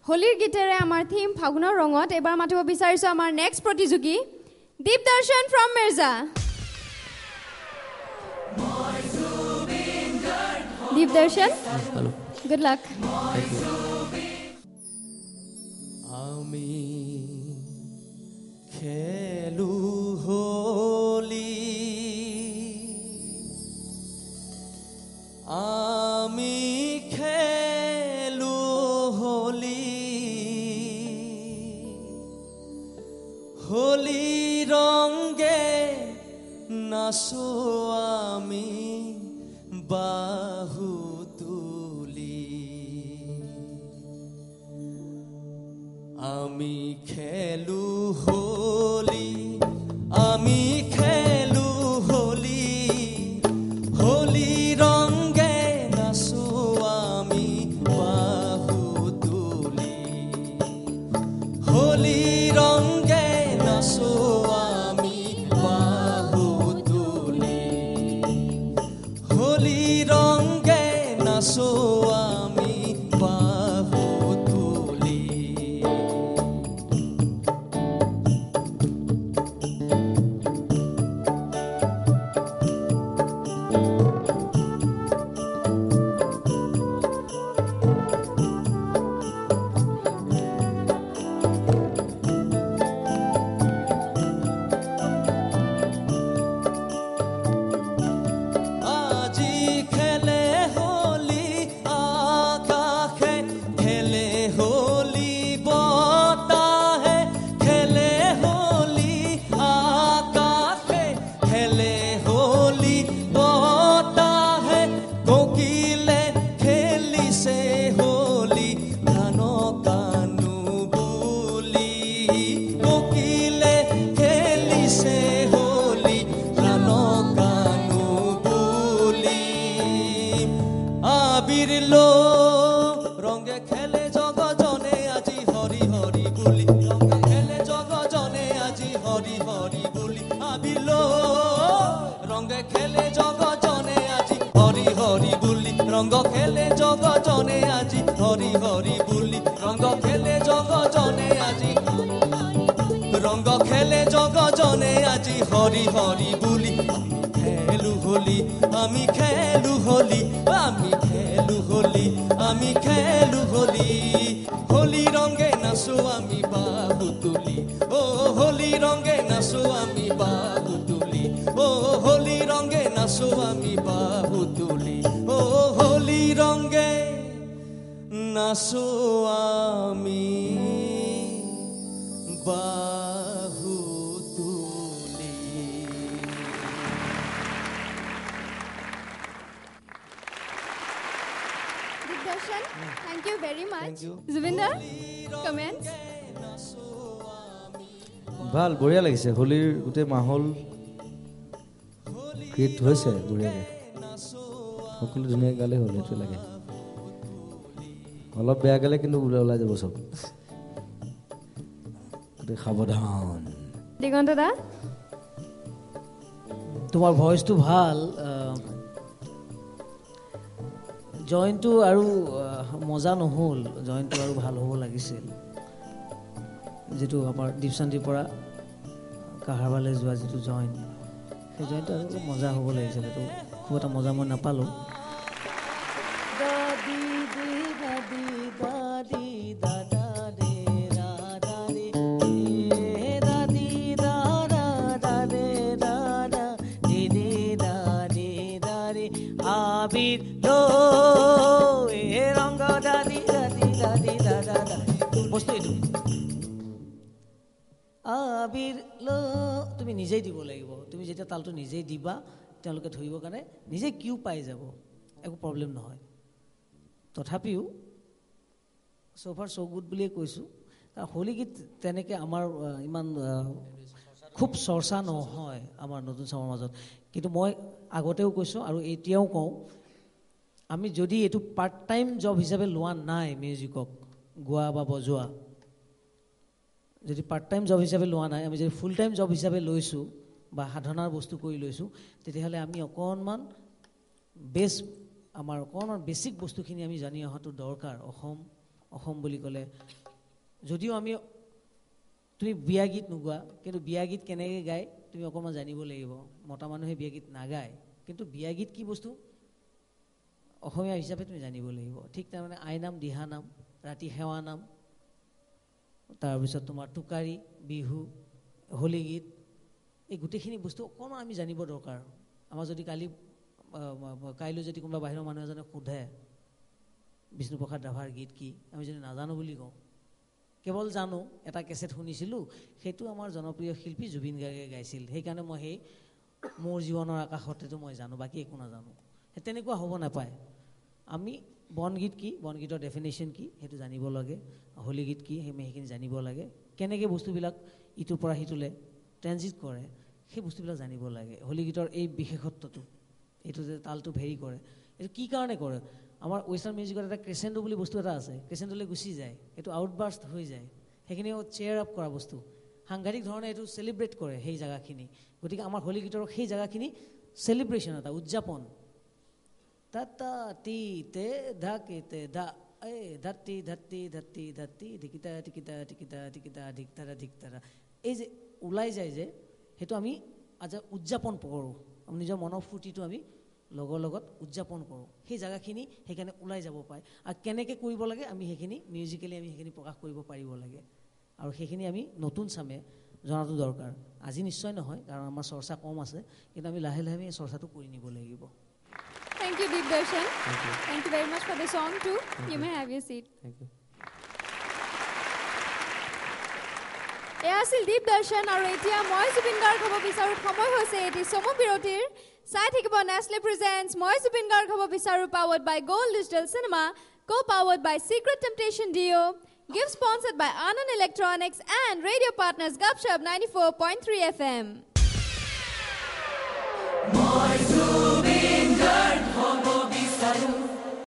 হোলিৰ গীতেৰে আমাৰ থিম ফাগুনৰ ৰঙত এবাৰ মাতিব বিচাৰিছো আমাৰ নেক্সট প্ৰতিযোগী দীপ দৰ্শন ফ্ৰম মিৰ্জা। দীপ দৰ্শন, हेलो, গুড লাক। আমি খেলু হোলি, আমি খেলু হোলি, হোলি রঙে নাচো আমি বাহু তুলি, আমি খেলু হোলি, আমি খেলু হোলি, হোলি রঙে নাচো আমি বাহু তুলি, হোলি রঙে নাচো আমি বাহু তুলি, হোলি রঙে নাচো আমি বাহু তুলি। আজি খেলে হোলি আকাশে, খেলে হোলি বতাহে, খেলে হোলি আকাশে, খেলে হোলি বতাহে, কোকিলে খেলিছে হোলি ধান কানু বুলি, কোকিলে খেলিছে হোলি ধান কানু বুলি, আবির লো রঙে খেলে জগজনে আজি হরি হরি বুলি, রঙে খেলে জগজনে আজি হরি হরি বুলি, আবির লো রঙে খেলে জগজনে আজি হরি হরি বুলি, রঙ খেলে জগজনে আজি হরি হরি বুলি, রঙ খেলে জগজনে আজি, রঙ খেলে জগজনে আজি হরি হরি বুলি, খেলু হোলি, আমি খেলু হোলি, আমি খেলু হোলি, আমি খেলু হোলি, হোলি রঙে নাচো আমি বাহু তুলি, ও হোলি রঙে নাচো আমি বাহু তুলি, ও হোলি রঙে নাচো আমি বাহু তুলি, ও হোলি রঙে নাচো আমি বাহু তুলি। Dip Darshan, thank you very much. Thank you. জুবিন্দা, কমেণ্টছ। ভাল, বঢ়িয়া লাগিছে। হোলীৰ গোটেই মাহল ক্ৰিয়েট হৈছে বঢ়িয়াকৈ, সকলো ধুনীয়াকৈ গালে হ'ল, সেইটো লাগে। অলপ বেয়া গালে কিন্তু ওলাই যাব চব, গোটেই সাৱধান। দিগন্ত দা, তোমাৰ ভইচটো ভাল, জইনটো আৰু মজা নহ'ল, জইনটো আৰু ভাল হ'ব লাগিছিল। যিটো আমাৰ দীপশান্তিৰ পৰা কাহাৰবালৈ যোৱা যিটো জইন, সেই জইনটো আৰু অলপ মজা হ'ব লাগিছিল, সেইটো খুব এটা মজা মই নাপালোঁ। আবির লো এ রঙ দাদি দাদি দাদি দাদা বস্তু এইটো আবির লো তুমি নিজেই দিব লাগিব। তুমি যেতিয়া তালটো নিজেই দিবা, তেওঁলোকে ধৰিবৰ কাৰণে নিজেই কিউ পাই যাব, একো প্ৰব্লেম নহয়। তথাপিও চ'ফাৰ চ' গুড বুলিয়ে কৈছোঁ, কাৰণ হোলী গীত তেনেকৈ আমাৰ ইমান খুব চৰ্চা নহয় আমাৰ নতুন চামৰ মাজত। কিন্তু মই আগতেও কৈছোঁ আৰু এতিয়াও কওঁ, আমি যদি এইটো পাৰ্ট টাইম জব হিচাপে লোৱা নাই, মিউজিকক গোৱা বা বজোৱা যদি পাৰ্ট টাইম জব হিচাপে লোৱা নাই, আমি যদি ফুল টাইম জব হিচাপে লৈছোঁ বা সাধনাৰ বস্তু কৰি লৈছোঁ, তেতিয়াহ'লে আমি অকণমান আমাৰ অকণমান বেছিক বস্তুখিনি আমি জানি অহাটো দৰকাৰ। অসম অসম বুলি ক'লে যদিও আমি তুমি বিয়া গীত নোগোৱা কিন্তু বিয়া গীত কেনেকৈ গায় তুমি অকণমান জানিব লাগিব মতা মানুহে বিয়া গীত নাগায় কিন্তু বিয়া গীত কি বস্তু অসমীয়া হিচাপে তুমি জানিব লাগিব ঠিক তাৰমানে আইনাম দিহানাম ৰাতি সেৱা নাম তাৰপিছত তোমাৰ টোকাৰী বিহু হোলী গীত এই গোটেইখিনি বস্তু অকণমান আমি জানিব দৰকাৰ আমাৰ যদি কাইলৈ যদি কোনোবা বাহিৰৰ মানুহ এজনে সোধে বিষ্ণুপ্ৰসাদ ৰাভাৰ গীত কি আমি যদি নাজানো বুলি কওঁ কেৱল জানো এটা কেছেট শুনিছিলোঁ সেইটো আমাৰ জনপ্ৰিয় শিল্পী জুবিন গাৰ্গে গাইছিল সেইকাৰণে মই সেই মোৰ জীৱনৰ আকাশতেতো মই জানো বাকী একো নাজানো সেই তেনেকুৱা হ'ব নাপায় আমি বনগীত কি বনগীতৰ ডেফিনেশ্যন কি সেইটো জানিব লাগে হোলী গীত কি সেইখিনি জানিব লাগে কেনেকৈ বস্তুবিলাক ইটোৰ পৰা সিটোলৈ ট্ৰেনজিট কৰে সেই বস্তুবিলাক জানিব লাগে হোলী গীতৰ এই বিশেষত্বটো এইটো যে তালটো ভেৰি কৰে এইটো কি কাৰণে কৰে আমাৰ ৱেষ্টাৰ্ণ মিউজিকত এটা ক্ৰেচেণ্ডো বুলি বস্তু এটা আছে ক্ৰেচেণ্ডোলৈ গুচি যায় এইটো আউটবাৰ্ষ্ট হৈ যায় সেইখিনি চেয়াৰ আপ কৰা বস্তু সাংঘাতিক ধৰণে এইটো চেলিব্ৰেট কৰে সেই জেগাখিনি গতিকে আমাৰ হোলী গীতৰ সেই জেগাখিনি চেলিব্ৰেশ্যন এটা উদযাপন তা তি তে ধা কে তে ধা এই ধাত্তি ধাত্তি ধাত্তি ধাত্তি ধিকিতা টিকিতা টিকিতা টিকিতা ধিকতাৰা ধিকতাৰা এই যে ওলাই যায় যে সেইটো আমি আজি উদযাপন কৰোঁ নিজৰ মনৰ ফূৰ্তিটো আমি লগৰ লগত উদযাপন কৰোঁ সেই জেগাখিনি সেইকাৰণে ওলাই যাব পাৰে আৰু কেনেকৈ কৰিব লাগে আমি সেইখিনি মিউজিকেলি আমি সেইখিনি প্ৰকাশ কৰিব পাৰিব লাগে আৰু সেইখিনি আমি নতুন চামে জনাটো দৰকাৰ আজি নিশ্চয় নহয় কাৰণ আমাৰ চৰ্চা কম আছে কিন্তু আমি লাহে লাহে এই চৰ্চাটো কৰি নিব লাগিব Thank you, Deep Darshan. Thank you very much for the song too. You may have your seat. Thank you. Easil Deep Darshan aru etia moi Zubin Garg hobo bisaru samoy hoise eti somo birotir sai thakibo Nestle presents moi Zubin Garg hobo bisaru powered by Gold Digital Cinema co-powered by Secret Temptation Dio gift sponsored by Anand Electronics and radio partners Gupshup 94.3 FM